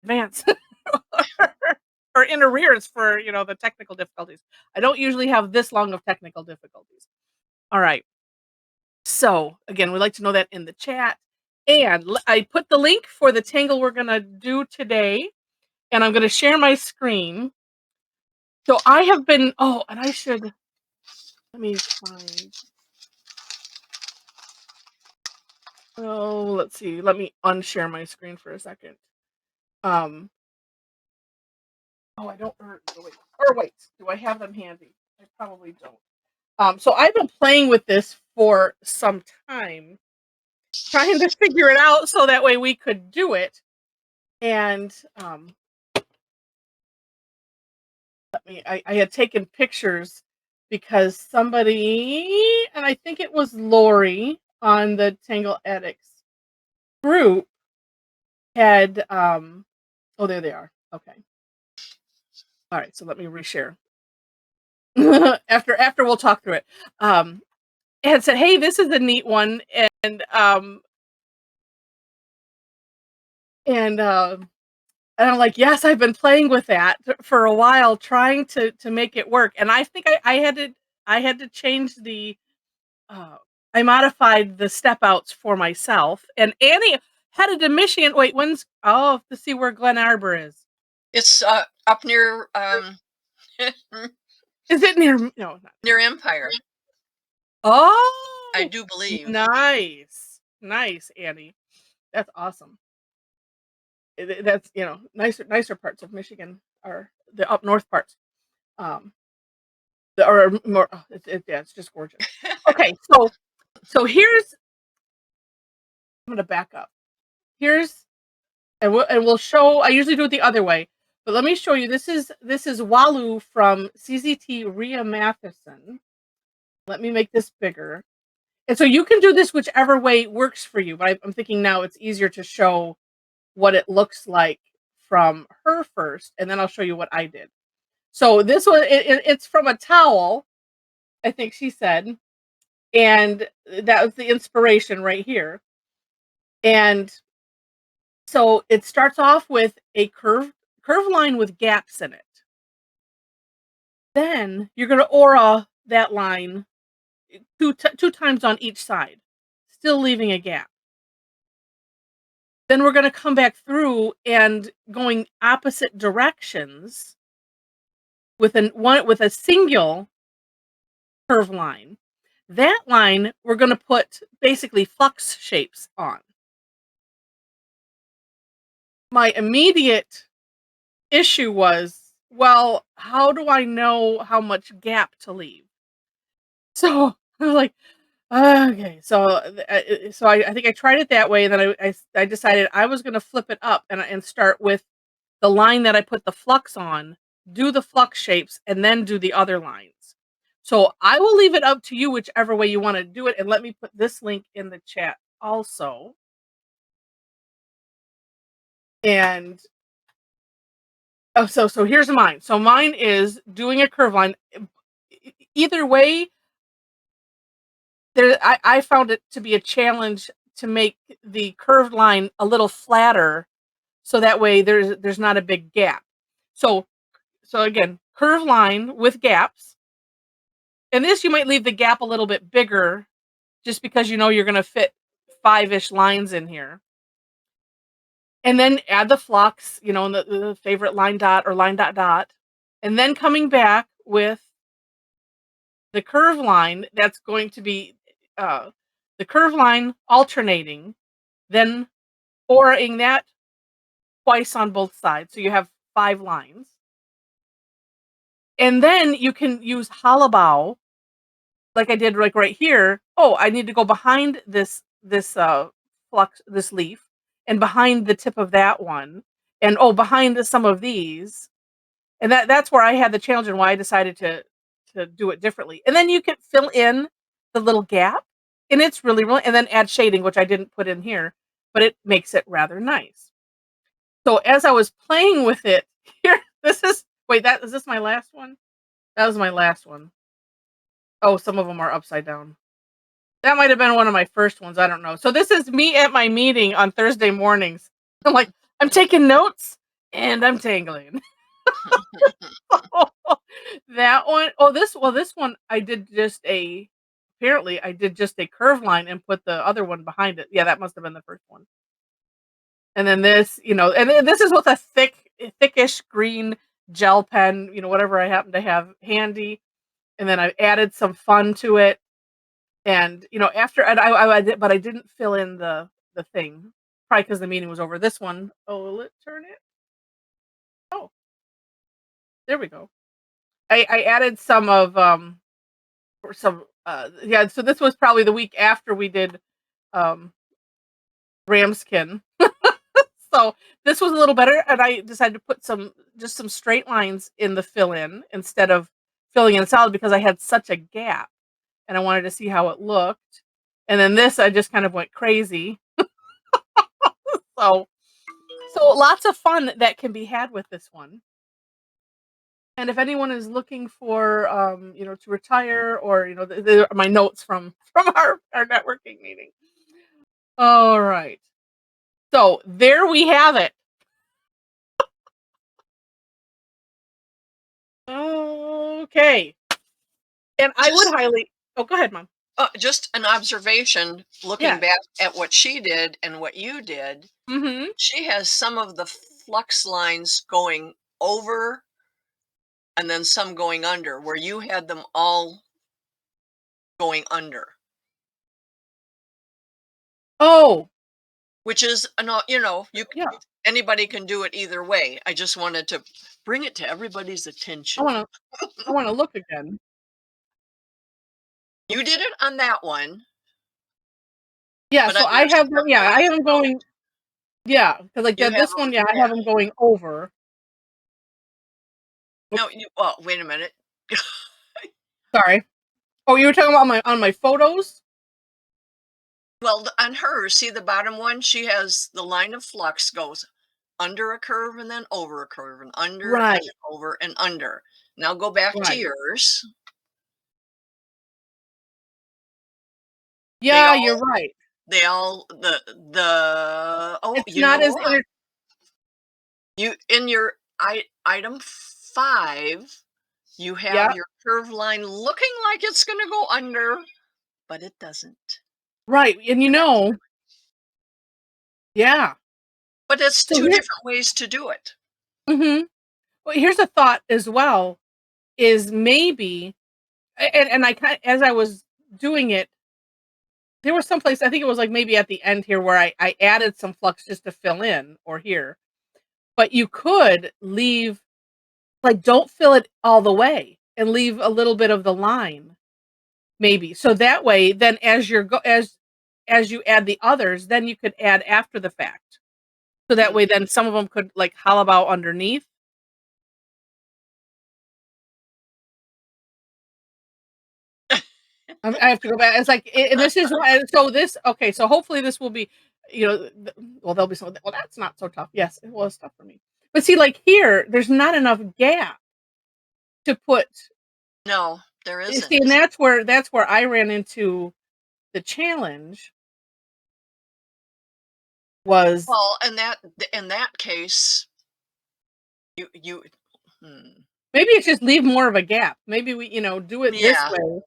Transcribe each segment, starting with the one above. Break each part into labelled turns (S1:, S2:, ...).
S1: advance or in arrears for, the technical difficulties. I don't usually have this long of technical difficulties. All right. So again, we'd like to know that in the chat. And I put the link for the tangle we're going to do today, and I'm going to share my screen. So I have been, and I should, let me find, let's see. Let me unshare my screen for a second. I don't, wait, do I have them handy? I probably don't. So I've been playing with this for some time, trying to figure it out so that way we could do it. And I had taken pictures because somebody, and I think it was Lori on the Tangle Addicts group, had, there they are. Okay. All right, so let me reshare. after we'll talk through it. It had said, hey, this is a neat one, and I'm like, yes, I've been playing with that for a while, trying to make it work. And I think I had to change the, I modified the step outs for myself. And Annie headed to Michigan. Wait, to see where Glen Arbor is.
S2: It's up near,
S1: is it near, no, not
S2: near Empire.
S1: Oh,
S2: I do believe.
S1: Nice, Annie. That's awesome. That's, nicer parts of Michigan are the up north parts. Or more. It's just gorgeous. Okay, so here's. I'm gonna back up. And we'll show. I usually do it the other way, but let me show you. This is Walu from CZT Ria Matheussen. Let me make this bigger. And so you can do this whichever way works for you. But I'm thinking now it's easier to show what it looks like from her first, and then I'll show you what I did. So this one, it's from a towel, I think she said, and that was the inspiration right here. And so it starts off with a curved line with gaps in it. Then you're going to aura that line two times on each side, still leaving a gap. Then we're going to come back through and going opposite directions with a single curve line. That line we're going to put basically flux shapes on. My immediate issue was, well, how do I know how much gap to leave? So I was like, okay. So I think I tried it that way, and then I decided I was going to flip it up and start with the line that I put the flux on, do the flux shapes, and then do the other lines. So I will leave it up to you whichever way you want to do it, and let me put this link in the chat also. And so here's mine. So mine is doing a curve line. Either way, I found it to be a challenge to make the curved line a little flatter, so that way there's not a big gap. So again, curved line with gaps. And this, you might leave the gap a little bit bigger, just because you're going to fit 5-ish lines in here. And then add the flux, in the favorite line dot or line dot dot. And then coming back with the curve line, that's going to be the curve line alternating, then auraing that twice on both sides. So you have 5 lines. And then you can use halabow, like I did right here. Oh, I need to go behind this flux, this leaf, and behind the tip of that one, and behind some of these. And that's where I had the challenge and why I decided to do it differently. And then you can fill in the little gap, and it's really, and then add shading, which I didn't put in here, but it makes it rather nice. So as I was playing with it, here, is this my last one? That was my last one. Oh, some of them are upside down. That might have been one of my first ones. I don't know. So this is me at my meeting on Thursday mornings. I'm like, I'm taking notes, and I'm tangling. That one oh, this one, I did just a apparently, I did just a curve line and put the other one behind it. Yeah, that must have been the first one. And then this, and then this is with a thickish green gel pen, whatever I happen to have handy. And then I added some fun to it. And, after and I did, but I didn't fill in the thing, probably because the meeting was over. This one, oh, will it turn it? Oh, there we go. I added some of or some yeah. So this was probably the week after we did um Ramskin. So this was a little better, and I decided to put some straight lines in the fill in instead of filling in solid because I had such a gap, and I wanted to see how it looked. And then this, I just kind of went crazy. So lots of fun that can be had with this one. And if anyone is looking for to retire, or my notes from our networking meeting. All right. So there we have it. Okay. And I would highly oh, go ahead, Mom.
S2: Just an observation, looking
S1: Yeah.
S2: back at what she did and what you did.
S1: Mhm.
S2: She has some of the flux lines going over and then some going under, where you had them all going under,
S1: Oh,
S2: which is
S1: yeah.
S2: anybody can do it either way. I just wanted to bring it to everybody's
S1: I
S2: attention.
S1: wanna I wanna look again.
S2: You did it on that one,
S1: Yeah,
S2: but
S1: so
S2: on
S1: I
S2: your
S1: have them, yeah,
S2: sample
S1: I have them going, yeah, because like
S2: you
S1: that
S2: have
S1: this
S2: them,
S1: one, yeah, I
S2: yeah.
S1: have them going over.
S2: No,
S1: Oops,
S2: well, wait a minute.
S1: sorry. Oh, you were talking about my photos?
S2: Well, on hers, see the bottom one? She has the line of flux goes under a curve and then over a curve and under and
S1: Right,
S2: then over and under. Now go back to
S1: right.
S2: yours. They
S1: Yeah, you're
S2: all
S1: right.
S2: they all oh,
S1: It's
S2: you
S1: not
S2: know
S1: as
S2: what? You in your item 5, you have
S1: yeah,
S2: your curve line looking like it's going to go under, but it doesn't.
S1: right, and
S2: And that's
S1: yeah.
S2: but it's
S1: So
S2: two
S1: here
S2: different ways to do it.
S1: mhm. Well, here's a thought as well, is maybe and I kind as I was doing it, there was some place, I think it was, like, maybe at the end here where I added some flux just to fill in, or here, but you could leave, like, don't fill it all the way and leave a little bit of the line, maybe, so that way, then as you're go as you add the others, then you could add after the fact. So that way, then some of them could, like, hollow out underneath. I have to go back. It's like, and this is why. So this, okay. So hopefully this will be, well, there'll be some. Well, that's not so tough. Yes, it was tough for me. But see, like here, there's not enough gap to put.
S2: No, there
S1: You see, and
S2: isn't.
S1: that's where I ran into the challenge was
S2: Well, in that case, you hmm,
S1: maybe it's just leave more of a gap. Maybe we, do it this
S2: yeah.
S1: way,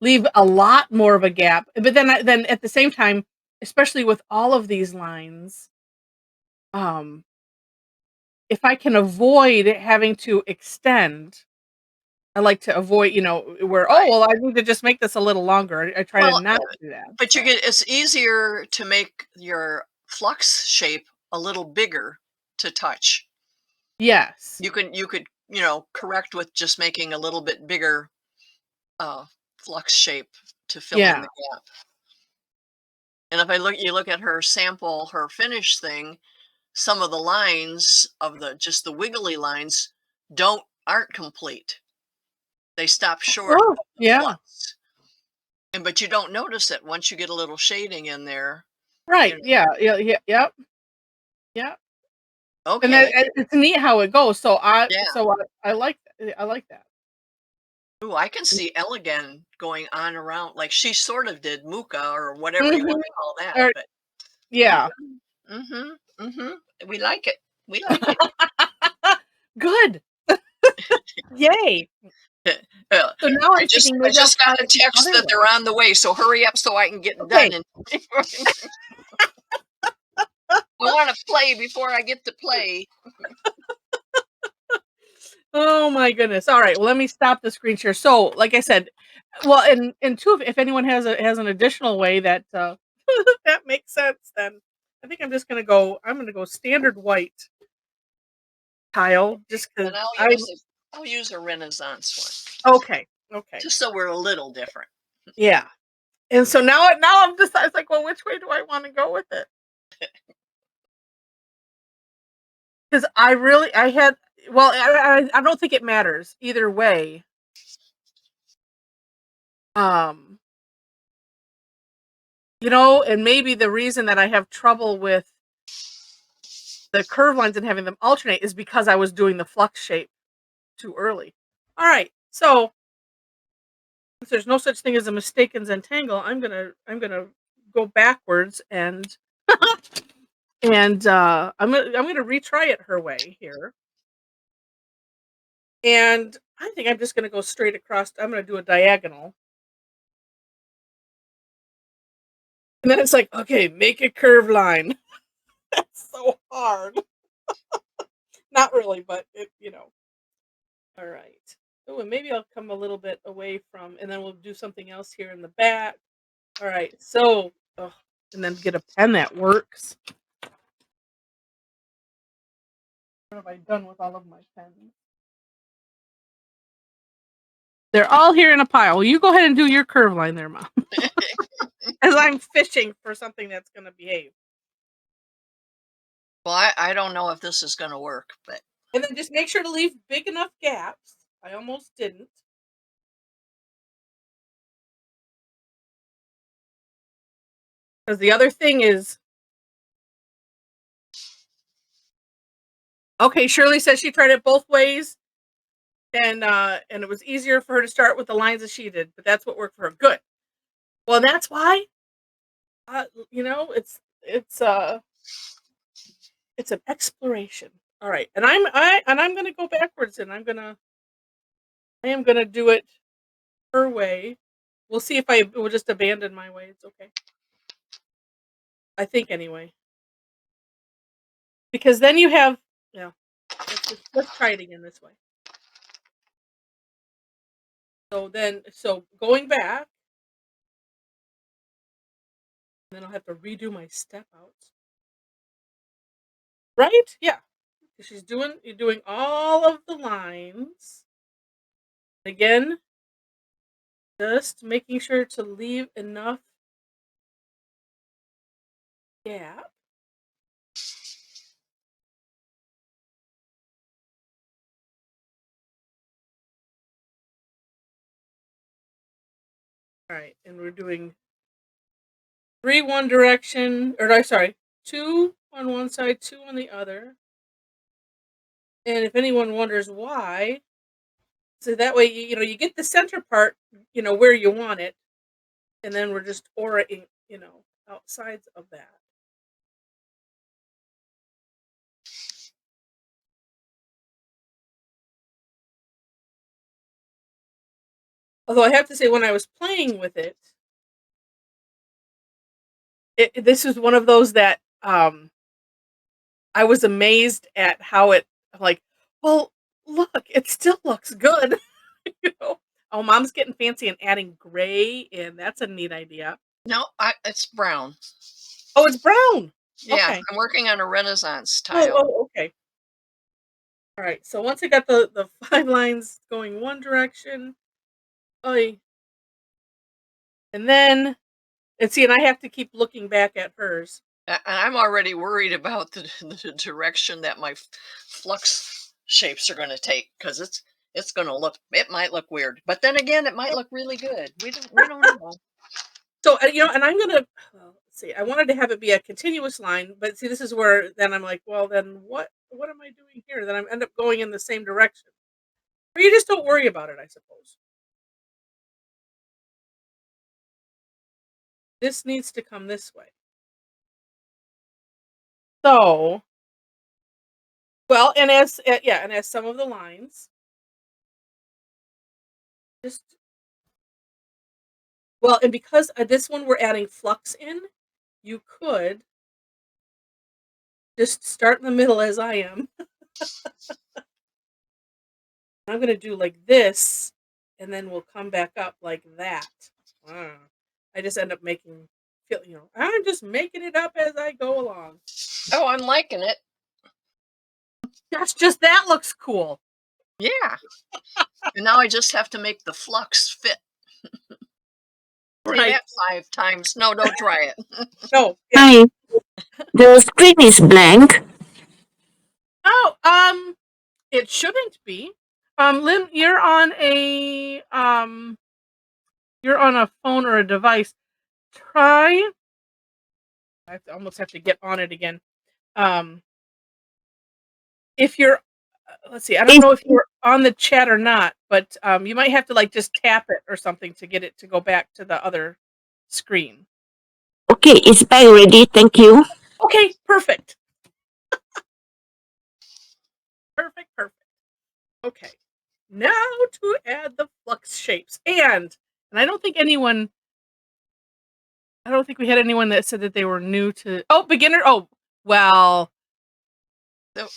S1: leave a lot more of a gap. But then at the same time, especially with all of these lines, um, if I can avoid having to extend, I like to avoid, where, "Oh,
S2: Right.
S1: well, I need to just make this a little longer." I try to
S2: Well,
S1: not do that,
S2: but
S1: so
S2: it's easier to make your flux shape a little bigger to touch.
S1: yes.
S2: You could, correct with just making a little bit bigger uh flux shape to fill in
S1: Yeah.
S2: the gap. And if you look at her sample, her finish thing, some of the lines of the wiggly lines aren't complete. They stop short
S1: Oh,
S2: of the
S1: yeah.
S2: flux. But you don't notice it once you get a little shading in there, you
S1: Right,
S2: know.
S1: yeah, yeah, yeah, yep, yep, and
S2: Okay.
S1: it's neat how it goes, so
S2: Yeah.
S1: I like that.
S2: Ooh, I can see elegant going on around like she sort of did Muka or whatever you
S1: Mhm,
S2: want to call that,
S1: or
S2: but
S1: yeah.
S2: mhm, mhm, mhm. We like it. We like it.
S1: Good. Yay.
S2: Uh,
S1: So now
S2: I
S1: I'm
S2: just
S1: thinking
S2: I
S1: maybe I'll
S2: just
S1: try
S2: got a
S1: it the
S2: text
S1: other
S2: that
S1: way.
S2: they're on the way, so hurry up so I can get done.
S1: Okay.
S2: And I want to play before I get to play.
S1: Oh my goodness. All right. Well, let me stop the screen share. So, like I said, well, and two, if anyone has an additional way that that makes sense, then I think I'm just gonna go. I'm gonna go standard white tile, just because
S2: And I'll use a Renaissance one,
S1: okay, okay,
S2: just so we're a little different.
S1: yeah. And so now I'm just, I was like, well, which way do I want to go with it? Because I had, well, I don't think it matters either way. Um, and maybe the reason that I have trouble with the curve lines and having them alternate is because I was doing the flux shape too early. All right, so since there's no such thing as a mistake in Zentangle, I'm gonna go backwards and I'm gonna retry it her way here. And I think I'm just gonna go straight across. I'm gonna do a diagonal. And then it's like, okay, make a curve line. That's so hard. Not really, but it. All right. Oh, and maybe I'll come a little bit away from, and then we'll do something else here in the back. All right. So, and then get a pen that works. What have I done with all of my pens? They're all here in a pile. Well, you go ahead and do your curve line there, Mom. As I'm fishing for something that's going to behave.
S2: Well, I don't know if this is going to work, but
S1: And then just make sure to leave big enough gaps. I almost didn't. Because the other thing is, okay, Shirley says she tried it both ways, and it was easier for her to start with the lines as she did, but that's what worked for her. Good. Well, that's why, it's an exploration. All right, and I'm gonna go backwards, and I am gonna do it her way. We'll see if I will just abandon my way. It's okay. I think anyway. Because then you have, yeah. Let's try it again this way. So going back, then I'll have to redo my step outs. Right? Yeah. You're doing all of the lines. Again, just making sure to leave enough gap. All right, and we're doing 3 one direction, or no, sorry, 2 on one side, 2 on the other. And if anyone wonders why, so that way you get the center part, where you want it, and then we're just auraing, outsides of that. Although I have to say, when I was playing with it, this was one of those that I was amazed at how it, like, well, look, it still looks good. you know. Oh, Mom's getting fancy and adding gray, and that's a neat idea.
S2: no, it's brown.
S1: Oh, it's brown.
S2: Yeah,
S1: Okay.
S2: I'm working on a Renaissance
S1: Oh,
S2: tile.
S1: okay. All right. So once I got the 5 lines going one direction, oh, and then and I have to keep looking back at hers.
S2: And I'm already worried about the direction that my flux shapes are going to take, because it's going to it might look weird, but then again, it might look really good. We don't know.
S1: So and I'm gonna let's see. I wanted to have it be a continuous line, but see, this is where then I'm like, well, then what am I doing here? Then I end up going in the same direction. Or you just don't worry about it, I suppose. This needs to come this way. So Well, and as some of the lines just well, and because this one we're adding flux in, you could just start in the middle as I am. I'm gonna do like this, and then we'll come back up like that. I just end up I'm just making it up as I go along.
S2: Oh, I'm liking it.
S1: That looks cool.
S2: Yeah. And now I just have to make the flux fit. Say
S1: Right.
S2: that 5 times. No, don't try it.
S1: No.
S3: Hi, the screen is blank.
S1: Oh, it shouldn't be. Lynn, you're on a phone or a device. Try. I almost have to get on it again. If you're, let's see. I don't know if you're on the chat or not, but you might have to like just tap it or something to get it to go back to the other screen.
S3: Okay, it's back ready. Thank you.
S1: Okay, perfect. Perfect. Okay, now to add the flux shapes, and I don't think we had anyone that said that they were new to. Oh, beginner. Oh, well.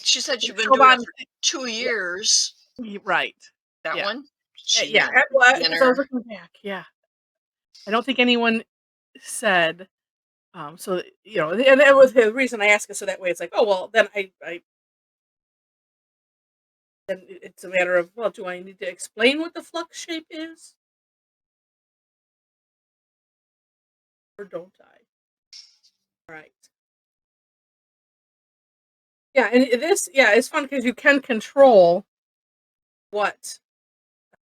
S2: She said you've been doing it for 2 years.
S1: Right.
S2: That
S1: yeah.
S2: one?
S1: Yeah. Well, I was looking back. Yeah. I don't think anyone said. So and that was the reason I asked it. So that way, it's like, oh well, then then it's a matter of, well, do I need to explain what the flux shape is, or don't I? Right. Yeah, and it's fun because you can control what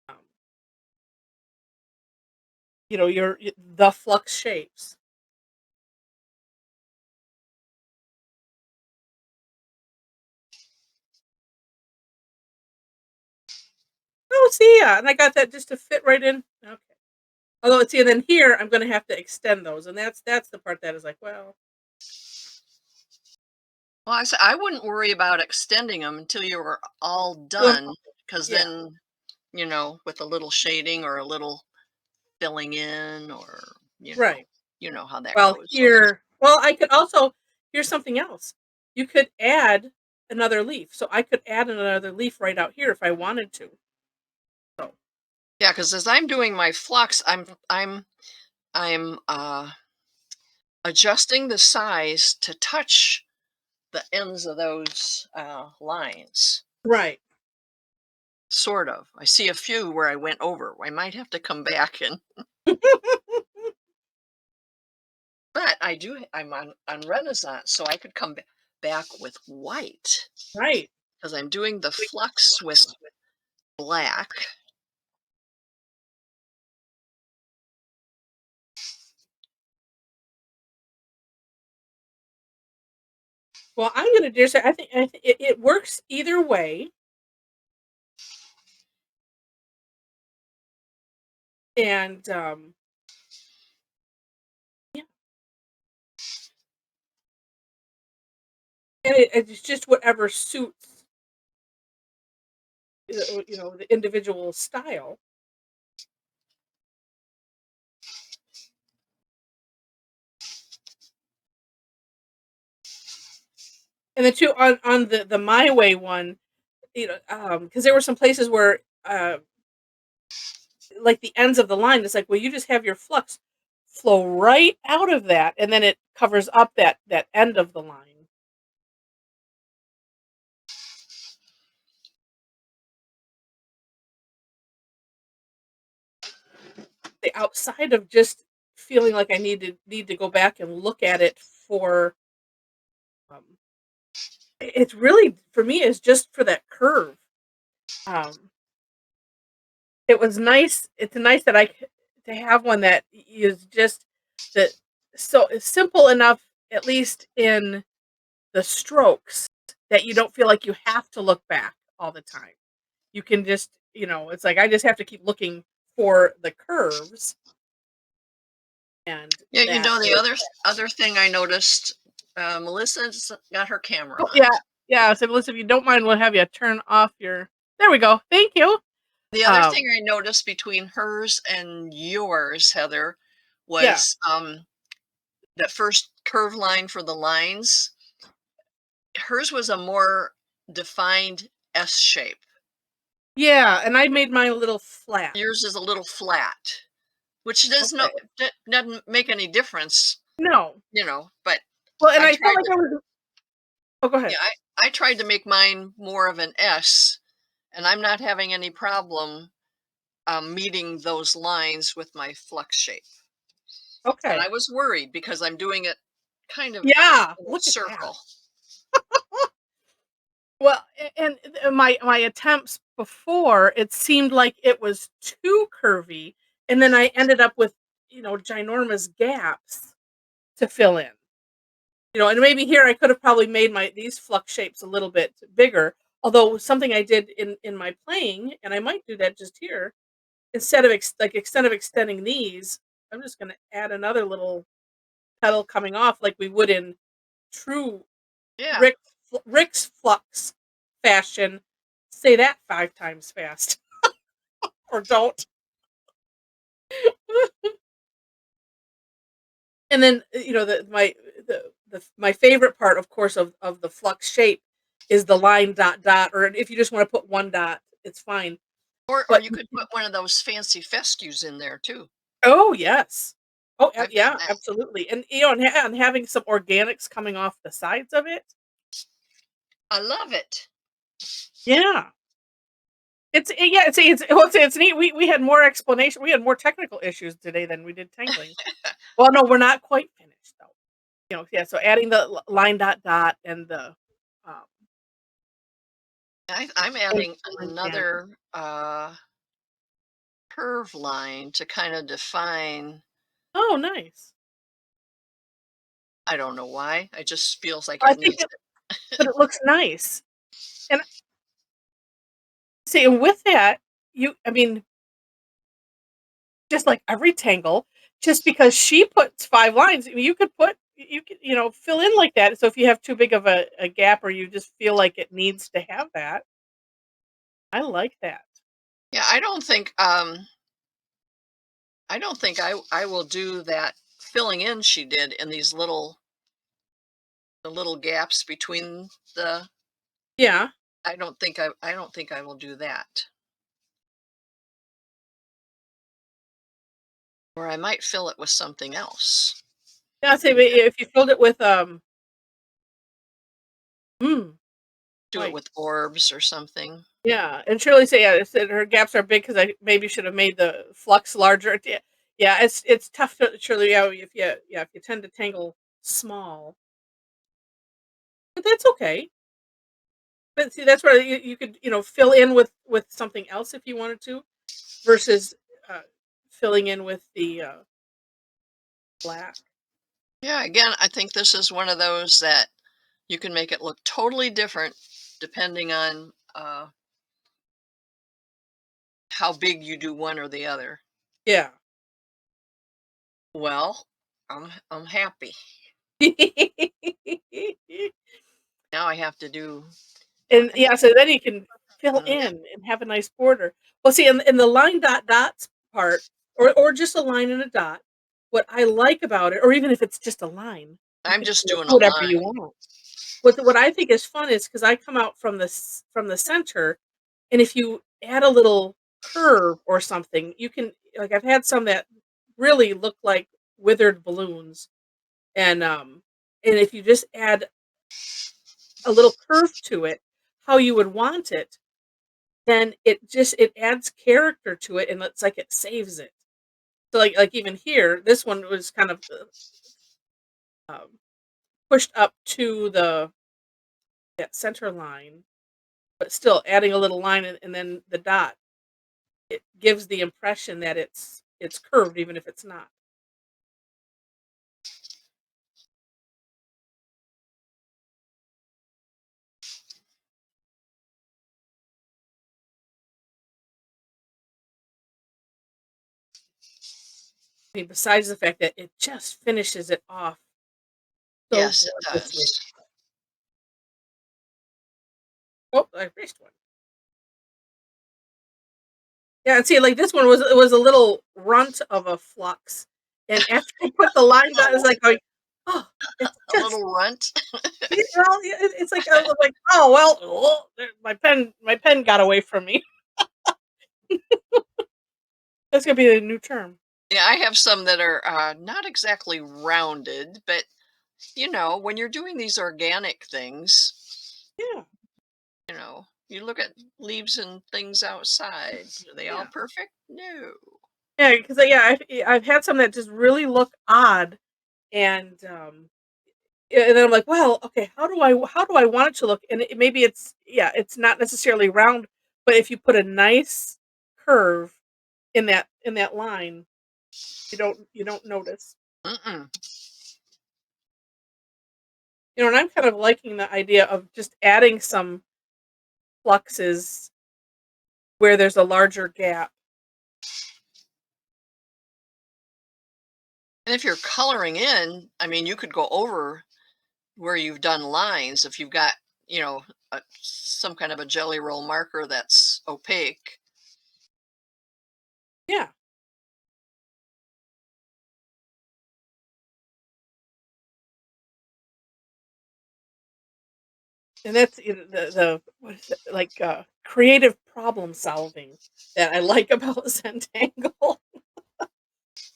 S1: um, the flux shapes. Oh, see, yeah, and I got that just to fit right in. Okay. Although, see, and then here I'm going to have to extend those, and that's the part that is like, well.
S2: Well, I said I wouldn't worry about extending them until you were all done, because then, with a little shading or a little filling in, or
S1: Right.
S2: you know how that
S1: Well,
S2: goes.
S1: I could also, here's something else. You could add another leaf. So I could add another leaf right out here if I wanted to. So.
S2: Yeah, because as I'm doing my flux, I'm adjusting the size to touch the ends of those lines.
S1: Right.
S2: Sort of. I see a few where I went over. I might have to come back and. But I'm on Renaissance, so I could come back with white.
S1: Right.
S2: Because I'm doing the flux with black.
S1: Well, I'm going to do so. I think it works either way. And yeah. And it's just whatever suits the individual style. And the two on the My Way one, because there were some places where like the ends of the line, it's like, well, you just have your flux flow right out of that, and then it covers up that end of the line. The outside of just feeling like I need to go back and look at it for it's really, for me, is just for that curve. It was nice. It's nice that to have one that is just that, so it's simple enough, at least in the strokes, that you don't feel like you have to look back all the time. You can just, it's like I just have to keep looking for the curves. And
S2: Yeah, the other thing I noticed, Melissa's got her camera on.
S1: Yeah, Yeah, so Melissa, if you don't mind, we'll have you turn off your. There we go. Thank you.
S2: The other thing I noticed between hers and yours, Heather,
S1: Yeah.
S2: was that first curve line for the lines. Hers was a more defined S shape.
S1: Yeah, and I made mine a little flat.
S2: Yours is a little flat, which doesn't make any difference,
S1: No.
S2: but
S1: Well, and
S2: I
S1: I felt
S2: tried
S1: like
S2: to,
S1: I was. Oh, go ahead.
S2: yeah, I tried to make mine more of an S, and I'm not having any problem meeting those lines with my flux shape.
S1: Okay.
S2: And I was worried because I'm doing it kind of
S1: Yeah,
S2: in a
S1: look at that.
S2: circle.
S1: Well, and my attempts before, it seemed like it was too curvy, and then I ended up with, ginormous gaps to fill in. And maybe here I could have probably made these flux shapes a little bit bigger. Although something I did in my playing, and I might do that just here, instead of extending these, I'm just going to add another little petal coming off like we would in true
S2: Yeah.
S1: Rick's flux fashion. Say that 5 times fast. Or don't. And then, my favorite part, of course, of the flux shape is the line dot dot, or if you just want to put one dot, it's fine.
S2: Or
S1: But
S2: you could put one of those fancy fescues in there too.
S1: oh yes, oh
S2: I've
S1: yeah,
S2: done that.
S1: absolutely, and and having some organics coming off the sides of it.
S2: I love it.
S1: Yeah, it's neat. We had more explanation. We had more technical issues today than we did tangling. Well, no, we're not quite finished though. Yeah. So adding the line dot dot and the um,
S2: I'm adding
S1: line
S2: another curve line to kind of define.
S1: oh, nice.
S2: I don't know why. It just feels like
S1: I
S2: it
S1: think
S2: needs
S1: but it looks nice. And see, and with that, I mean, just like every tangle, just because she puts 5 lines, I mean, you could, fill in like that. So if you have too big of a gap, or you just feel like it needs to have that, I like that.
S2: Yeah, I don't think I will do that filling in she did in these the little gaps between the.
S1: Yeah.
S2: I don't think I will do that. Or I might fill it with something else.
S1: Yeah, say if you filled it with mm,
S2: Do it
S1: right.
S2: with orbs or something.
S1: Yeah, and Shirley said, yeah, said her gaps are big because I maybe should have made the flux larger. Yeah, yeah, it's tough to Shirley. Yeah, if you tend to tangle small, but that's okay. But see, that's where you could fill in with something else if you wanted to, versus uh, filling in with the black.
S2: Yeah, again, I think this is one of those that you can make it look totally different depending on how big you do one or the other.
S1: Yeah.
S2: Well, I'm happy. Now I have to do.
S1: And yeah, so then you can fill
S2: Mm,
S1: in and have a nice border. Well, see, in the line dot dots part, or just a line and a dot, what I like about it, or even if it's just a line, you
S2: I'm
S1: can
S2: just
S1: do
S2: doing a
S1: whatever you
S2: line.
S1: want. What I think is fun is because I come out from the center, and if you add a little curve or something, you can, like, I've had some that really look like withered balloons, and if you just add a little curve to it, how you would want it, then it adds character to it, and it's like it saves it. So like even here, this one was kind of pushed up to the that center line, but still adding a little line, and then the dot. It gives the impression that it's curved, even if it's not. I mean, besides the fact that it just finishes it off so
S2: Yes, it
S1: gorgeously.
S2: does.
S1: Oh, I erased one. Yeah, and see, like this one was a little runt of a flux, and after I put the lines on, it's like going, oh, it's
S2: A
S1: just
S2: little runt.
S1: well, it's like I was like, oh well, my pen got away from me. That's gonna be the new term.
S2: Yeah, I have some that are not exactly rounded, but when you're doing these organic things,
S1: Yeah,
S2: you look at leaves and things outside. Are they all
S1: yeah,
S2: perfect? No.
S1: yeah. Because yeah, I've had some that just really look odd, and yeah, and then I'm like, well, okay, how do I want it to look? And maybe it's not necessarily round, but if you put a nice curve in that line, you don't notice.
S2: Mm-mm.
S1: And I'm kind of liking the idea of just adding some fluxes where there's a larger gap.
S2: And if you're coloring in, I mean, you could go over where you've done lines if you've got, some kind of a jelly roll marker that's opaque.
S1: Yeah. And that's the what is it like creative problem solving that I like about Zentangle.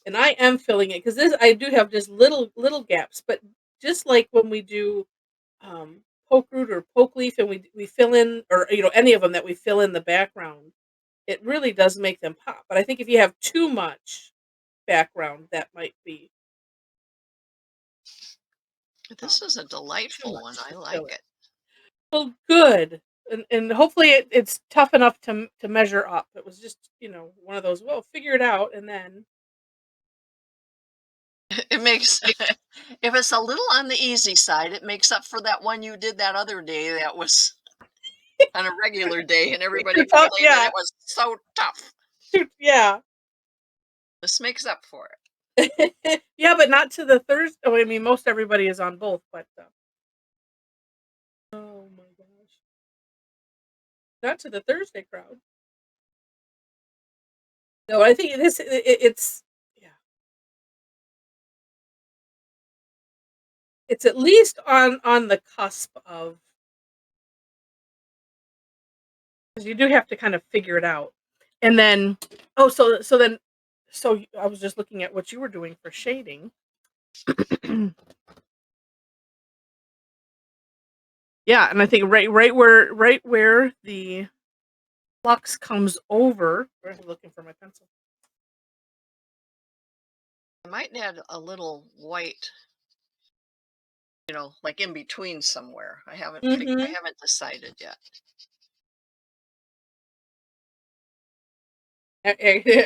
S1: And I am filling it because this I do have just little gaps, but just like when we do poke root or poke leaf, and we fill in, or any of them that we fill in the background, it really does make them pop. But I think if you have too much background, that might be
S2: This is a
S1: too
S2: delightful one.
S1: much
S2: I
S1: to fill
S2: like
S1: it.
S2: it.
S1: Well, good. And hopefully it's tough enough to measure up. It was just, one of those, well, figure it out, and then
S2: It makes if it's a little on the easy side, it makes up for that one you did that other day that was on a regular day and everybody
S1: figure it out.
S2: complained that
S1: Yeah.
S2: it was so tough.
S1: Yeah.
S2: This makes up for it.
S1: Yeah, but not to the Thursday. Oh, I mean, most everybody is on both, but oh my gosh, not to the Thursday crowd. No, I think it's yeah, it's at least on the cusp of, because you do have to kind of figure it out, and then I was just looking at what you were doing for shading. Yeah, and I think right where the flux comes over. I'm looking for my pencil.
S2: I might add a little white, like in between somewhere. I
S1: Mm-hmm.
S2: haven't decided yet.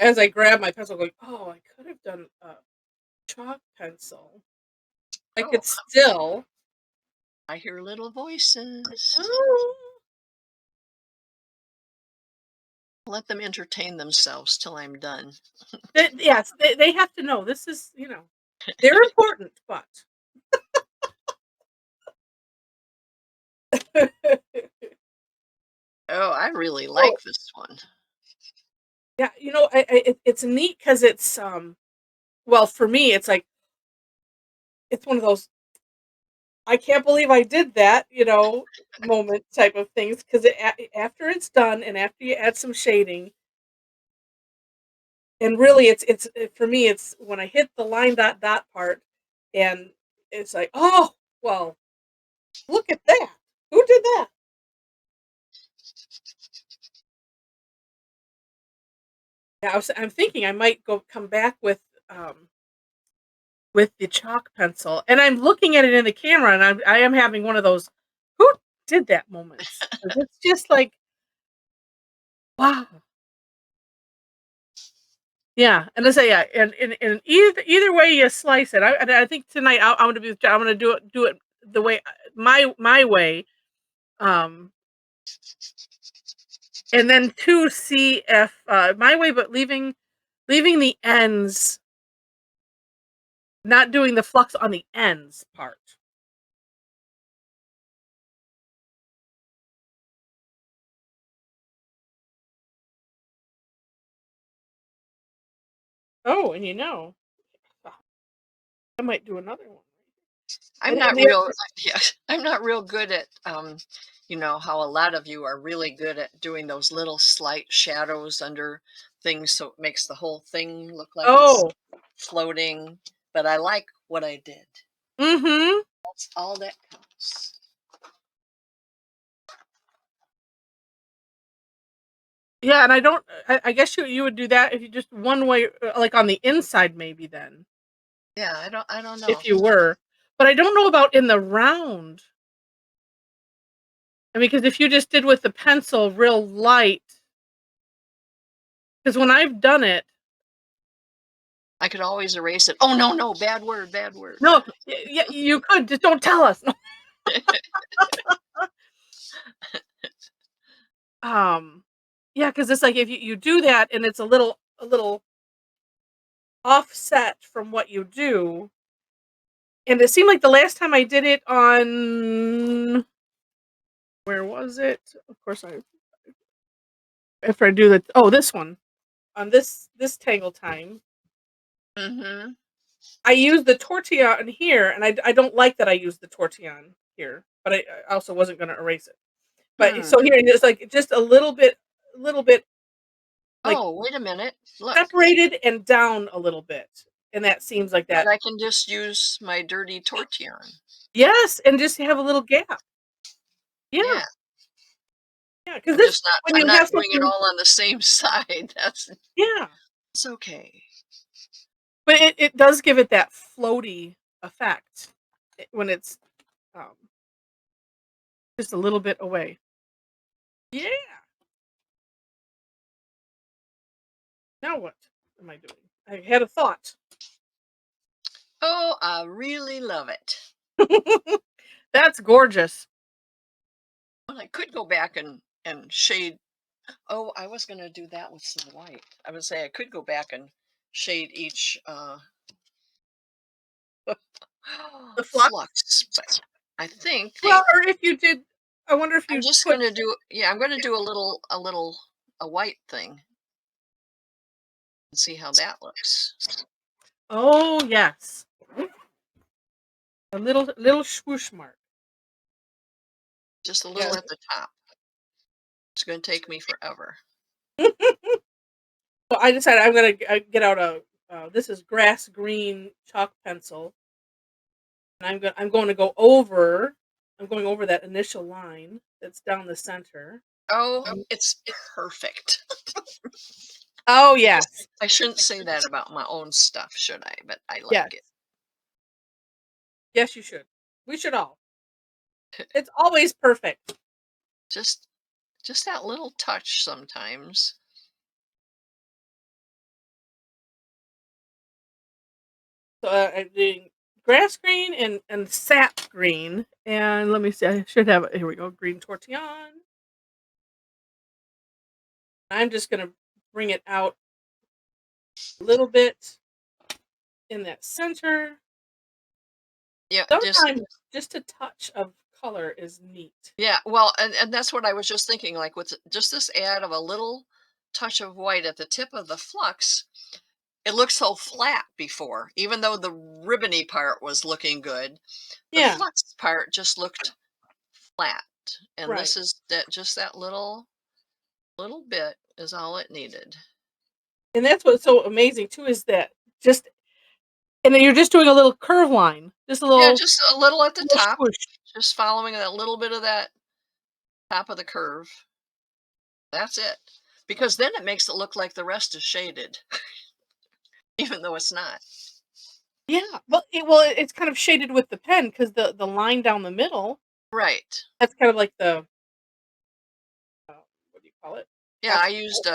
S1: As I grab my pencil, going, oh, I could have done a chalk pencil. I
S2: Oh,
S1: could still.
S2: I hear little voices.
S1: Oh,
S2: Let them entertain themselves till I'm done.
S1: yes, they have to know this is, they're important, but
S2: Oh, I really
S1: oh
S2: like this one.
S1: yeah, it's neat because it's well, for me it's like it's one of those I can't believe I did that, moment type of things, because after it's done and after you add some shading, and really for me it's when I hit the line dot dot part, and it's like, oh well, look at that, who did that? Yeah, I'm thinking I might come back with the chalk pencil, and I'm looking at it in the camera, and I am having one of those who did that moments. 'Cause it's just like, wow. Yeah, and I say, yeah, and either way you slice it, I think tonight I'm gonna do it the way my way, um, and then to see if my way, but leaving the ends, not doing the flux on the ends part. Oh, and you know, I might do another one.
S2: I'm
S1: And,
S2: not
S1: and the
S2: real
S1: other-
S2: yeah, I'm not real good at you know how a lot of you are really good at doing those little slight shadows under things so it makes the whole thing look like it's
S1: oh,
S2: floating, but I like what I did.
S1: mm-hmm.
S2: That's all that counts.
S1: Yeah, and I don't. I guess you would do that if you just one way, like on the inside, maybe then
S2: Yeah, I don't know.
S1: if you were. But I don't know about in the round. I mean, because if you just did with the pencil real light, because when I've done it,
S2: I could always erase it. Oh no, bad word, bad word.
S1: no, yeah, you could just don't tell us. Yeah, because it's like if you do that and it's a little offset from what you do, and it seemed like the last time I did it on where was it? Of course, after I do this one on this Tangle time,
S2: Mm-hmm.
S1: I use the Tortillion here, and I don't like that I use the Tortillion here, but I also wasn't going to erase it. But
S2: Hmm.
S1: so here it's like just a little bit like
S2: Oh, wait a minute. Look,
S1: separated and down a little bit, and that seems like
S2: but
S1: that.
S2: I can just use my dirty Tortillion.
S1: Yes, and just have a little gap. Yeah,
S2: Yeah,
S1: yeah, because
S2: I'm
S1: this
S2: just not.
S1: when
S2: I'm
S1: you
S2: not
S1: have
S2: doing it
S1: something,
S2: all on the same side.
S1: yeah,
S2: That's okay.
S1: but it does give it that floaty effect when it's um, just a little bit away. Yeah. Now what am I doing? I had a thought.
S2: Oh, I really love it.
S1: That's gorgeous.
S2: Well, I could go back and shade. Oh, I was going to do that with some white. I would say I could go back and shade each
S1: The flux.
S2: flux, but I think
S1: Well, or if you did, I wonder if
S2: I'm
S1: you
S2: just
S1: put.
S2: going to do. Yeah, I'm going to do a white thing and see how that looks.
S1: Oh yes, a little swoosh mark.
S2: Just a
S1: Yeah.
S2: little at the top. It's going to take me forever.
S1: So I decided I'm gonna get out a. This is grass green chalk pencil, and I'm going to go over. I'm going over that initial line that's down the center.
S2: Oh, it's perfect.
S1: Oh yes,
S2: I shouldn't say that about my own stuff, should I? But I
S1: yes,
S2: like it.
S1: yes. You should. We should all. It's always perfect.
S2: Just that little touch sometimes.
S1: So I'm doing grass green and sap green, and let me see. I should have it. Here we go. Green tortillon. I'm just gonna bring it out a little bit in that center.
S2: Yeah,
S1: Sometimes just a touch of color is neat.
S2: well, and that's what I was just thinking, like with just this add of a little touch of white at the tip of the flux, it looked so flat before, even though the ribbony part was looking good. The
S1: Yeah,
S2: flux part just looked flat. And
S1: right.
S2: this is that little bit is all it needed.
S1: And that's what's so amazing too is that just and then you're just doing a little curve line, just
S2: Yeah, just a little at the
S1: little
S2: top,
S1: swoosh.
S2: just following that little bit of that top of the curve. That's it. Because then it makes it look like the rest is shaded, even though it's not.
S1: Yeah, it's kind of shaded with the pen because the line down the middle.
S2: Right.
S1: That's kind of like the what do you call it?
S2: Yeah, I used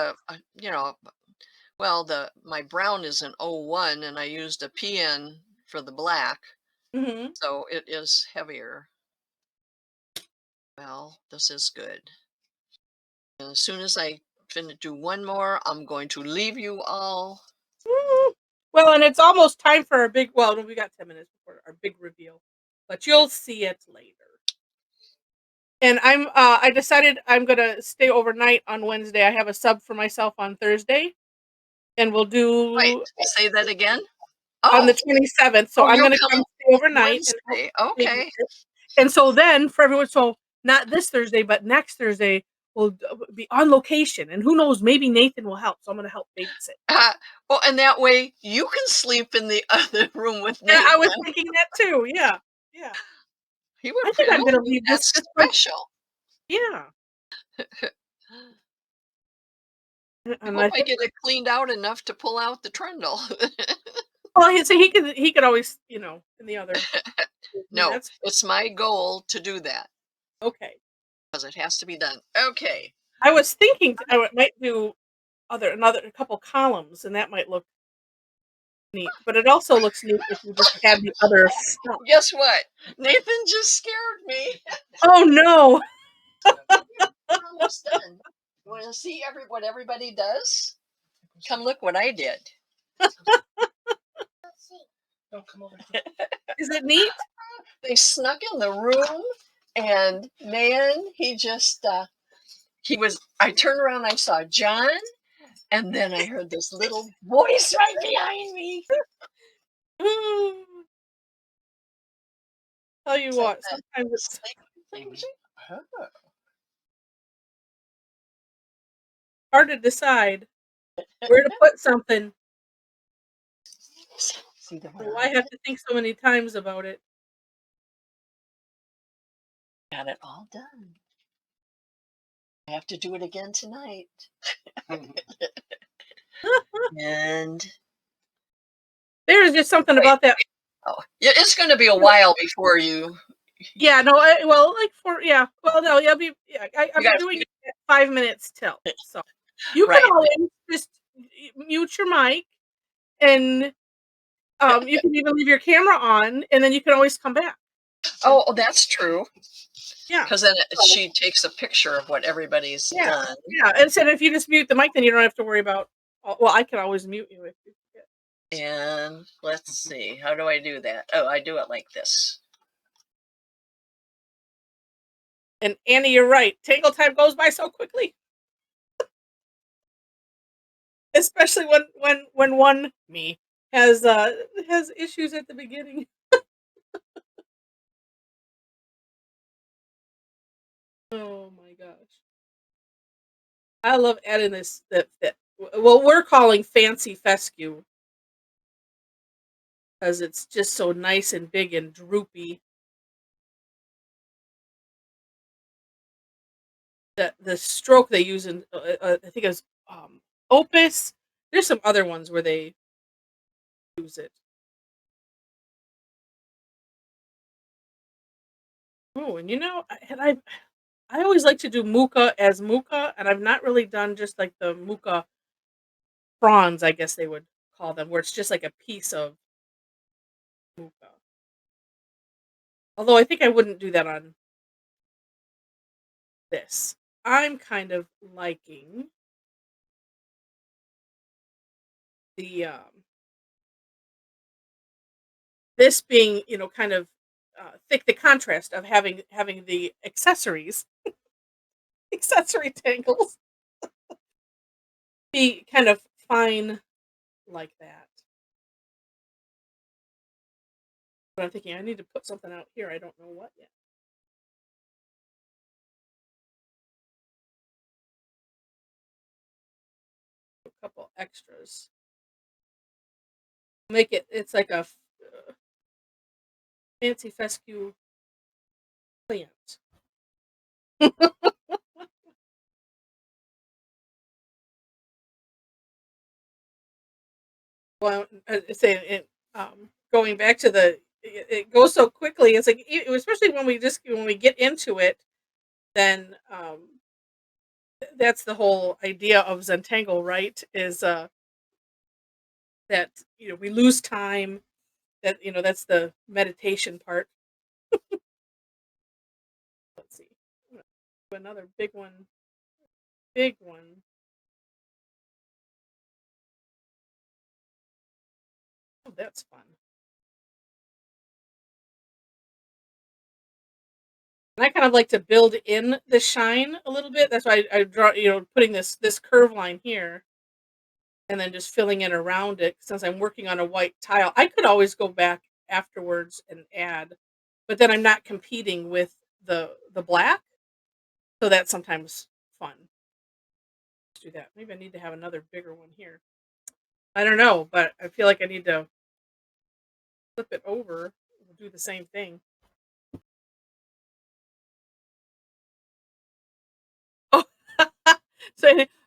S2: well, my brown is an 01 and I used a PN for the black,
S1: Mm-hmm.
S2: so it is heavier. Well, this is good. And as soon as I do one more, I'm going to leave you all.
S1: Well, and it's almost time for our big. Well, no, we got 10 minutes before our big reveal, but you'll see it later. And I decided I'm gonna stay overnight on Wednesday. I have a sub for myself on Thursday, and we'll
S2: Wait,
S1: do
S2: say that again?
S1: on the
S2: Oh,
S1: 27th. So I'm
S2: you'll
S1: going to come stay overnight and
S2: Wednesday.
S1: hopefully
S2: Okay.
S1: and so then for everyone, so not this Thursday, but next Thursday, we'll be on location. And who knows, maybe Nathan will help. So I'm going to help babysit.
S2: Well, and that way you can sleep in the other room with
S1: Yeah,
S2: Nathan.
S1: I was thinking that too. Yeah. Yeah.
S2: He would
S1: I think I'm going to
S2: be
S1: leave
S2: that
S1: this just like,
S2: special.
S1: yeah.
S2: I
S1: And
S2: hope
S1: I
S2: I
S1: think,
S2: get it cleaned out enough to pull out the trundle.
S1: well, so he could always, in the other.
S2: No,
S1: That's
S2: it's my goal to do that
S1: okay.
S2: because it has to be done. Okay.
S1: I was thinking I might do a couple columns, and that might look neat. But it also looks neat if you just add the other stuff.
S2: Guess what? Nathan just scared me.
S1: Oh no!
S2: We're almost done. You want to see what everybody does? Come look what I did.
S4: Don't come over.
S1: Is it neat?
S2: They snuck in the room, and man, I turned around, I saw John, and then I heard this little voice right behind me.
S1: Tell you
S2: It's
S1: what,
S2: like that
S1: sometimes it's
S2: snake thing. Oh.
S1: hard to decide where to put something.
S2: See the one
S1: Why have to think so many times about it?
S2: got it all done. I have to do it again tonight. And
S1: There's just something about that.
S2: yeah, it's going to be a while before you.
S1: Yeah, no, well, no, you'll be. Yeah, I'm doing it at 5 minutes till. So you can
S2: Right.
S1: always just mute your mic, and you can even leave your camera on, and then you can always come back.
S2: Oh, that's true.
S1: Yeah,
S2: Because then she takes a picture of what everybody's done.
S1: yeah. And so if you just mute the mic, then you don't have to worry about. Well, I can always mute you if you forget.
S2: And let's see, how do I do that? Oh, I do it like this.
S1: And Annie, you're right. Tangle time goes by so quickly. Especially when one me has issues at the beginning. Oh my gosh. I love adding this that well we're calling fancy fescue because it's just so nice and big and droopy. The stroke they use in I think it's Opus. There's some other ones where they use it. Oh, and I always like to do muka as muka, and I've not really done just like the muka prawns, I guess they would call them, where it's just like a piece of muka. Although I think I wouldn't do that on this. I'm kind of liking the this being, kind of thick, the contrast of having the accessories, accessory tangles, be kind of fine like that. But I'm thinking I need to put something out here. I don't know what yet. A couple extras. Make it's like a fancy fescue plant. Well, saying it, going back to it goes so quickly. It's like especially when we get into it, then that's the whole idea of Zentangle, right? Is that we lose time. That that's the meditation part. Let's see, another big one. Big one. Oh, that's fun. And I kind of like to build in the shine a little bit. That's why I draw, putting this curve line here. and then just filling in around it. Since I'm working on a white tile, I could always go back afterwards and add, but then I'm not competing with the black, so that's sometimes fun. Let's do that. Maybe I need to have another bigger one here. I don't know, but I feel like I need to flip it over and do the same thing.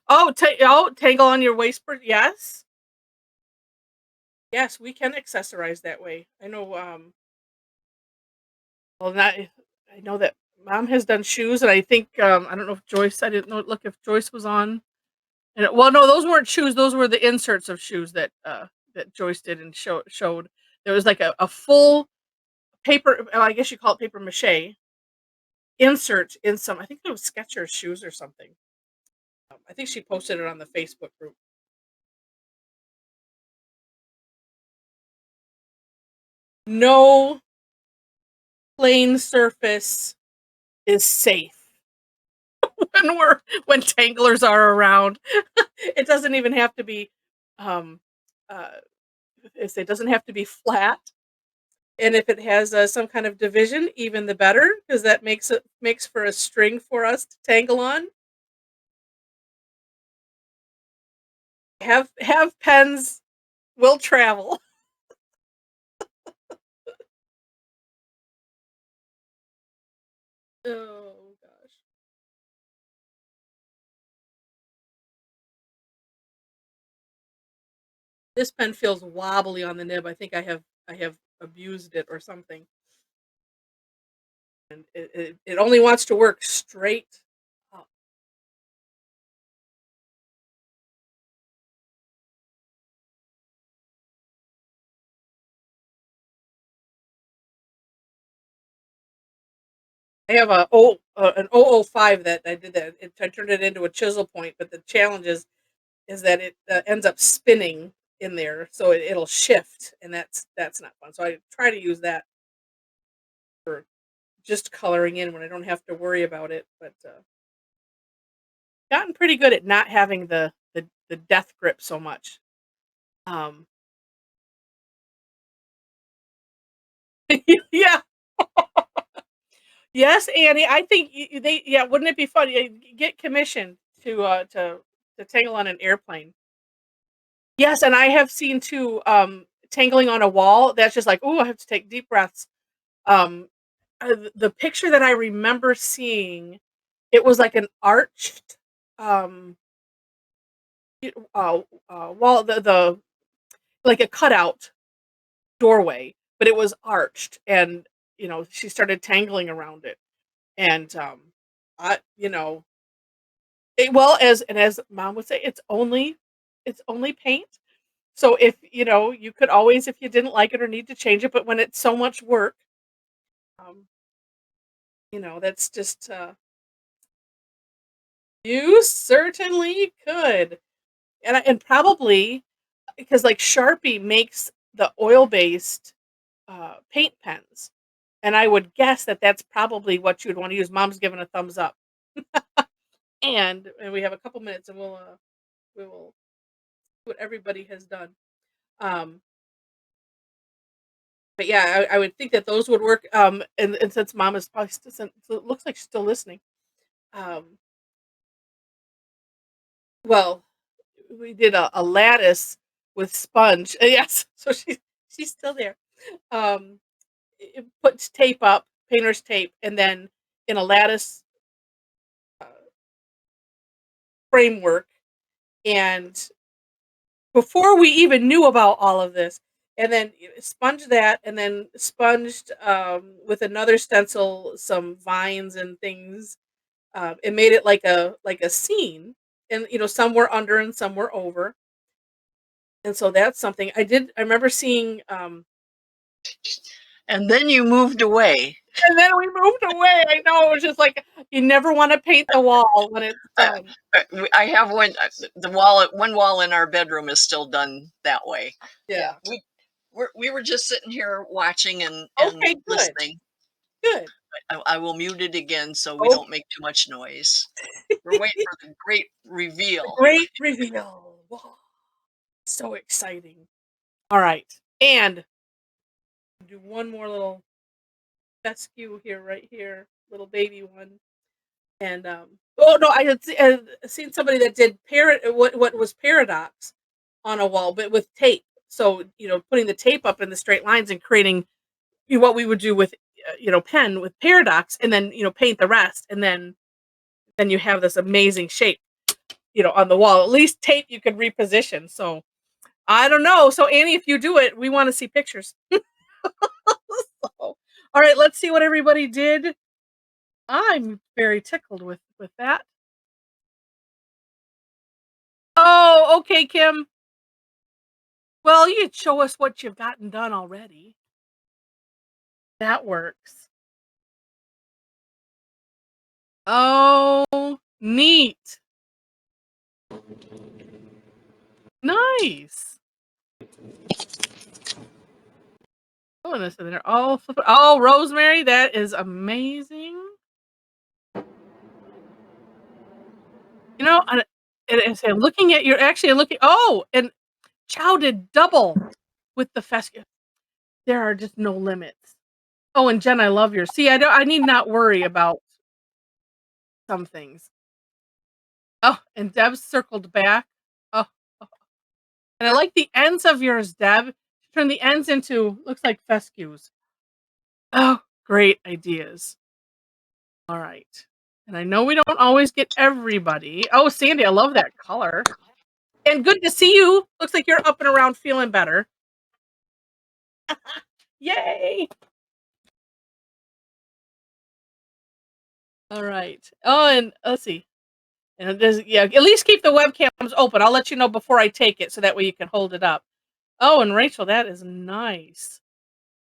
S1: Oh, so tangle on your waist. Yes, yes, we can accessorize that way. I know. Well, not. I know that Mom has done shoes, and I think I don't know if Joyce. I didn't know. Look if Joyce was on. And well, no, those weren't shoes. Those were the inserts of shoes that Joyce did and showed. There was like a full paper. I guess you call it paper mache insert in some. I think it was Skechers shoes or something. I think she posted it on the Facebook group. No plain surface is safe when tanglers are around. It doesn't even have to be um it doesn't have to be flat. And if it has some kind of division, even the better, because that makes for a string for us to tangle on. Have pens will travel. Oh gosh. This pen feels wobbly on the nib. I think I have abused it or something. And it only wants to work straight up. I have an 005 that I did that. I turned it into a chisel point, but the challenge is that it ends up spinning in there, so it'll shift, and that's not fun. So I try to use that for just coloring in when I don't have to worry about it. But gotten pretty good at not having the death grip so much. Um, yeah, yes, Annie. I think they yeah. Wouldn't it be funny? Get commissioned to tangle on an airplane. Yes, and I have seen too. Tangling on a wall. That's just like, oh, I have to take deep breaths. Um, the picture that I remember seeing, it was like an arched um wall, the like a cutout doorway, but it was arched, and she started tangling around it, and I well, as Mom would say, it's only paint. So if you could always, if you didn't like it or need to change it, but when it's so much work, um that's just you certainly could. And probably because like Sharpie makes the oil-based paint pens, and I would guess that that's probably what you would want to use. Mom's giving a thumbs up, and we have a couple minutes, and we will see what everybody has done. Um, but yeah, I would think that those would work. And since Mom is probably still, so it looks like she's still listening. Um, well, we did a lattice with sponge. Yes, so she's still there. Um, it puts tape up, painter's tape, and then in a lattice uh, framework. And before we even knew about all of this, and then sponged that, and then sponged with another stencil some vines and things. It made it like a scene, and some were under and some were over. And so that's something I did. I remember seeing.
S2: And then you moved away.
S1: And then we moved away. I know, it was just like you never want to paint the wall when it's done.
S2: I have one wall in our bedroom is still done that way.
S1: Yeah.
S2: We were just sitting here watching and
S1: Okay, good.
S2: listening.
S1: Good.
S2: I will mute it again so we
S1: Okay.
S2: don't make too much noise. We're waiting for the great reveal.
S1: Great reveal. Whoa. So exciting. All right. And do one more little fescue here, right here, little baby one. And oh no, I had seen somebody that did what was paradox on a wall, but with tape. So putting the tape up in the straight lines and creating what we would do with pen with paradox, and then paint the rest, and then you have this amazing shape on the wall. At least tape you could reposition. So I don't know. So Annie, if you do it, we want to see pictures. So, all right, let's see what everybody did. I'm very tickled with that. Oh, okay, Kim. Well, you could show us what you've gotten done already. That works. Oh, neat. Nice. Oh, and this in there. Oh, Rosemary, that is amazing. I'm looking at you're actually looking. Oh, and Chow did double with the fescue. There are just no limits. Oh, and Jen, I love yours. See, I need not worry about some things. Oh, and Deb's circled back. Oh, oh. And I like the ends of yours, Deb. Turn the ends into looks like fescues. Oh, great ideas. All right. And I know we don't always get everybody. Oh, Sandy, I love that color. And good to see you. Looks like you're up and around feeling better. Yay! All right. Oh, and let's see. And at least keep the webcams open. I'll let you know before I take it so that way you can hold it up. Oh, and Rachel, that is nice.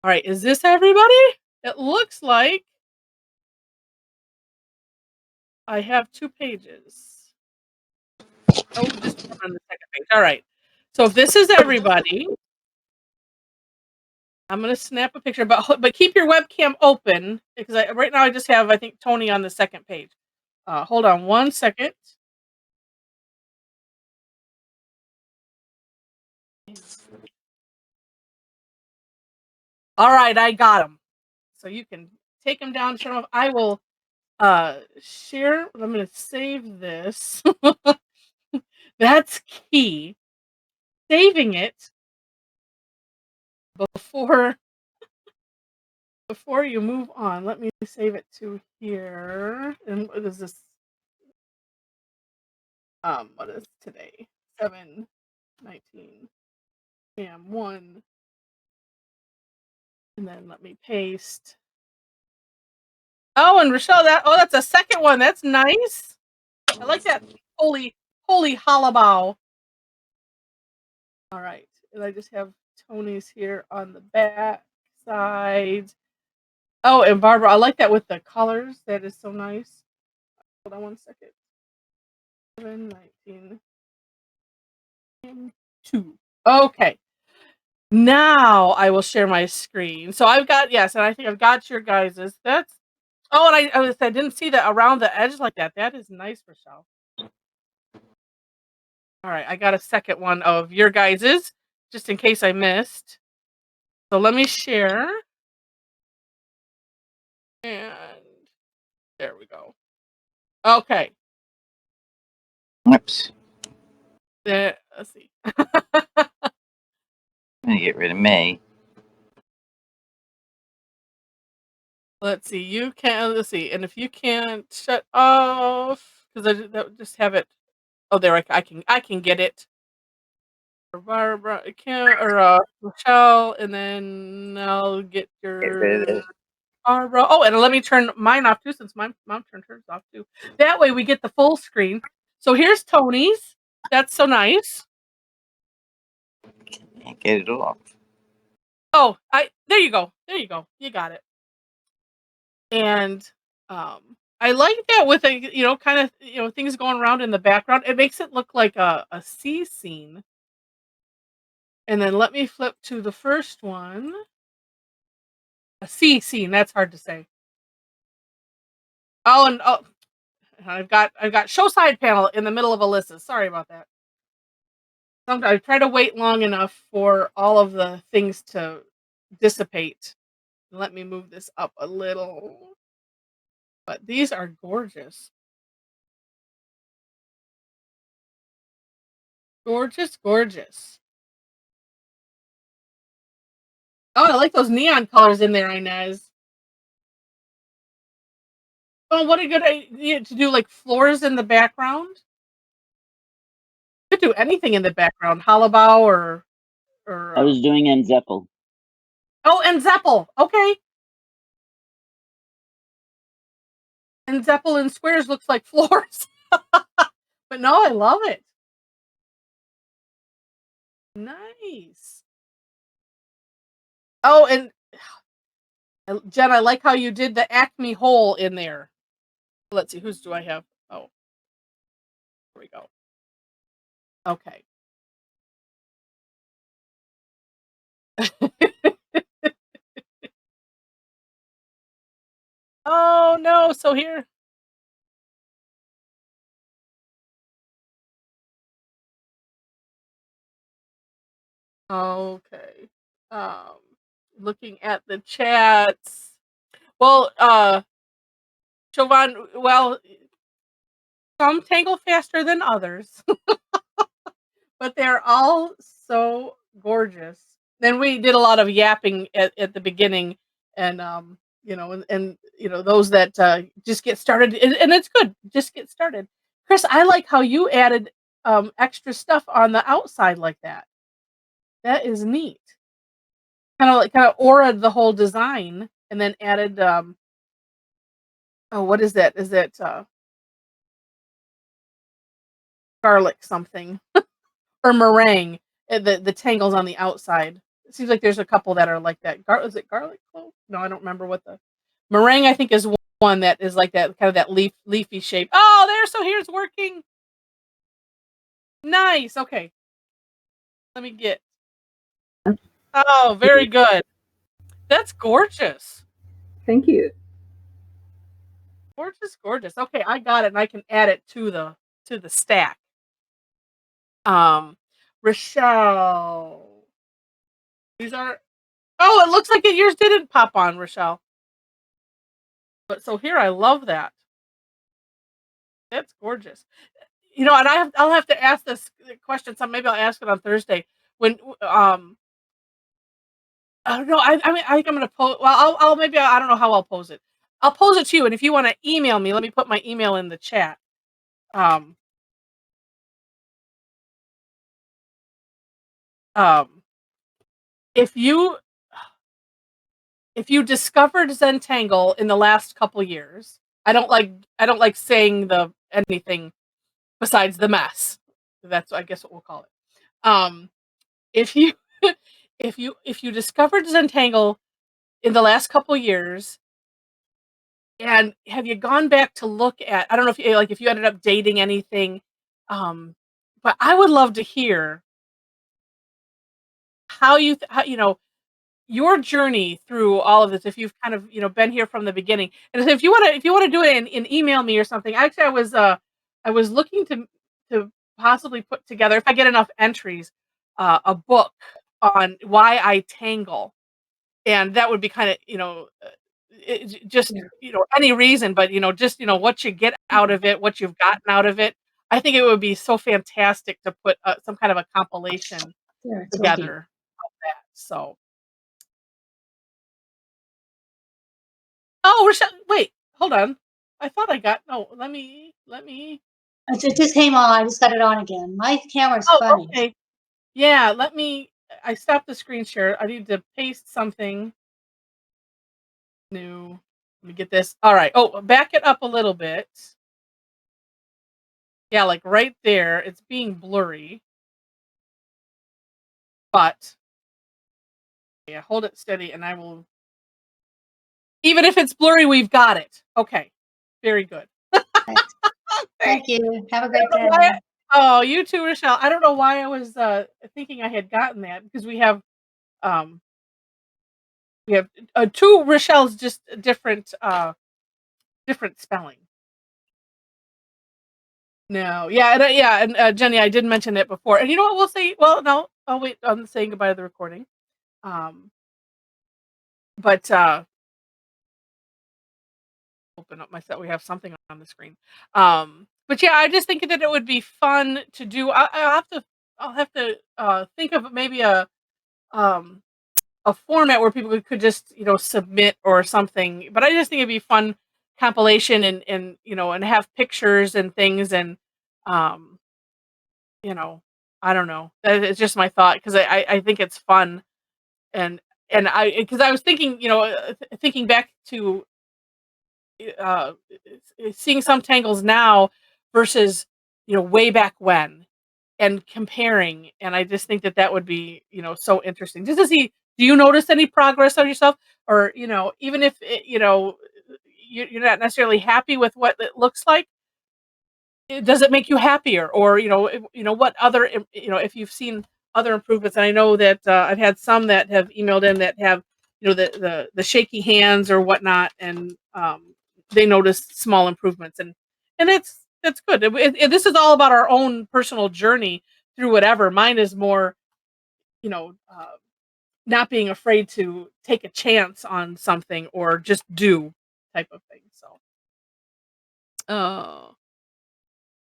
S1: All right, is this everybody? It looks like I have 2 pages. Oh, just one on the second page. All right. So if this is everybody, I'm gonna snap a picture, but keep your webcam open because right now I just have I think Tony on the second page. Hold on 1 second. All right, I got them. So you can take them down, shut them off. I will share. I'm gonna save this. That's key. Saving it before you move on. Let me save it to here. And what is this? What is today? 7/19 p.m. 1. And then let me paste. Oh, and Rochelle, that's a second one. That's nice. I like that holy halabow. All right. And I just have Tony's here on the back side. Oh, and Barbara, I like that with the colors. That is so nice. Hold on 1 second. 7/19 2. Okay. Now I will share my screen. So I've got and I think I've got your guys's. That's and I didn't see that around the edge like that. That is nice, Rochelle. All right, I got a second one of your guys's just in case I missed. So let me share. And there we go. Okay.
S4: Whoops.
S1: Let's see.
S4: I'm gonna get rid of May.
S1: Let's see. Let's see. And if you can't shut off, because I just have it. Oh, there. I can get it. Or Barbara, Michelle, and then I'll get
S4: Get rid of
S1: your
S4: this.
S1: Barbara. Oh, and let me turn mine off too, since my mom turned hers off too. That way we get the full screen. So here's Tony's. That's so nice.
S4: Can't get it off.
S1: Oh, there you go. There you go. You got it. And I like that with kind of things going around in the background. It makes it look like a sea scene. And then let me flip to the first one. A sea scene. That's hard to say. Oh, and I've got show side panel in the middle of Alyssa's. Sorry about that. Sometimes I try to wait long enough for all of the things to dissipate. Let me move this up a little. But these are gorgeous. Gorgeous, gorgeous. Oh, I like those neon colors in there, Inez. Oh, what a good idea to do, like, floors in the background. Could do anything in the background, Halabau or
S5: I was doing Enzeppel.
S1: oh, and Zeppel. Okay. And Zeppel in squares looks like floors. But no, I love it. Nice. Oh, and Jen, I like how you did the Acme hole in there. Let's see, whose do I have? Oh, here we go. Okay. Oh no, so here. Okay. Um, Looking at the chats. Well, Jovan, well, some tangle faster than others, but they're all so gorgeous. Then we did a lot of yapping at the beginning, and and those that just get started, and it's good. Just get started. Chris, I like how you added extra stuff on the outside like that. That is neat. Kind of aura the whole design, and then added oh, what is that? Is that garlic something or meringue? The tangles on the outside. It seems like there's a couple that are like that. Is it garlic clove? No, I don't remember what the meringue. I think is one that is like that kind of that leafy shape. Oh, there. So here's working. Nice. Okay. Let me get. Oh, very good. That's gorgeous.
S6: Thank you.
S1: Gorgeous, gorgeous. Okay, I got it, and I can add it to the stack. Rochelle. These are. Oh, it looks like yours didn't pop on, Rochelle. But so here, I love that. That's gorgeous. And I'll have to ask this question. So maybe I'll ask it on Thursday. When I don't know. I mean, I think I'm gonna post. Well, I'll maybe I don't know how I'll pose it. I'll pose it to you, and if you want to email me, let me put my email in the chat. Um, um, if you discovered Zentangle in the last couple years, I don't like saying anything besides the mess. That's, I guess, what we'll call it. If you if you discovered Zentangle in the last couple years, and have you gone back to look at, I don't know if you ended up dating anything, but I would love to hear how your journey through all of this, if you've kind of been here from the beginning. And if you want to do it and email me or something. Actually, I was looking to possibly put together, if I get enough entries, a book on why I tangle, and that would be kind of just any reason, but just what you get out of it, what you've gotten out of it. I think it would be so fantastic to put some kind of a compilation together of that. So. Oh, Rochelle, wait, hold on. I thought I got. No, let me.
S7: It just came on. I just got it on again. My camera's
S1: Oh,
S7: funny.
S1: okay. Yeah, let me. I stopped the screen share. I need to paste something new. Let me get this. All right. Oh, back it up a little bit. Yeah, like right there. It's being blurry. But yeah, hold it steady, and I will. Even if it's blurry, we've got it. Okay. Very good.
S7: Thank you. Have a great day.
S1: Oh, you too, Rochelle. I don't know why I was thinking I had gotten that, because we have two Rochelle's, just different spelling. No, yeah, and Jenny, I did mention it before, and you know what? We'll say. Well, no, I'll wait on saying goodbye to the recording. But open up my set. We have something on the screen. But yeah, I just think that it would be fun to do. I'll have to think of maybe a format where people could just submit or something. But I just think it'd be fun compilation and and have pictures and things and um I don't know. It's just my thought because I think it's fun and because I was thinking thinking back to uh, seeing some tangles now versus way back when and comparing, and I just think that would be so interesting just to see. Do you notice any progress on yourself, or even if you're not necessarily happy with what it looks like? Does it make you happier, or what other if you've seen other improvements? And I know that I've had some that have emailed in that have the shaky hands or whatnot, and they notice small improvements, and that's good. This is all about our own personal journey through whatever. Mine is more you know uh, not being afraid to take a chance on something or just do type of thing. So oh.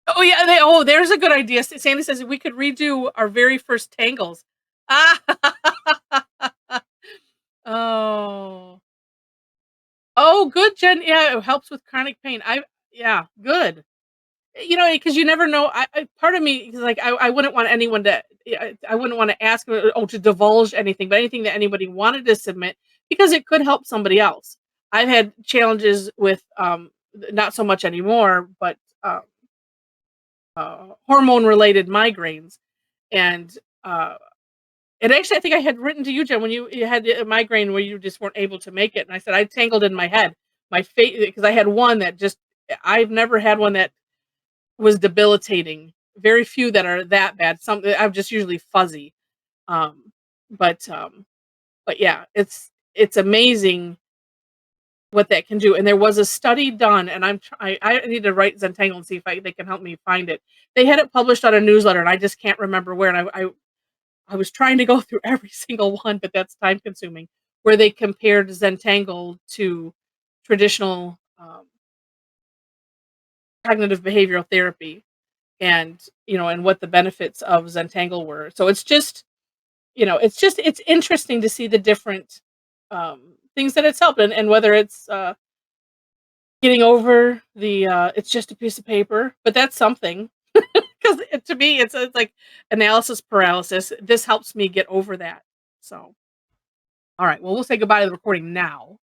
S1: Oh yeah, there's a good idea. Sandy says we could redo our very first tangles. Ah, oh, oh, good, Jen. Yeah, it helps with chronic pain. Yeah, good. Because you never know. Part of me is like I wouldn't want anyone to. I wouldn't want to ask to divulge anything, but anything that anybody wanted to submit because it could help somebody else. I've had challenges with not so much anymore, but hormone related migraines, and and actually I think I had written to you, Jen, when you had a migraine where you just weren't able to make it, and I said I tangled in my head, my face, because I had one that just I've never had one that was debilitating. Very few that are that bad. Some I'm just usually fuzzy, um, but yeah, it's amazing what that can do. And there was a study done, and I need to write Zentangle and see if they can help me find it. They had it published on a newsletter, and I just can't remember where. And I was trying to go through every single one, but that's time consuming. Where they compared Zentangle to traditional cognitive behavioral therapy, and and what the benefits of Zentangle were. So it's just it's interesting to see the different things that it's helped, and whether it's getting over the it's just a piece of paper, but that's something because to me it's like analysis paralysis. This helps me get over that. So all right, well, we'll say goodbye to the recording now.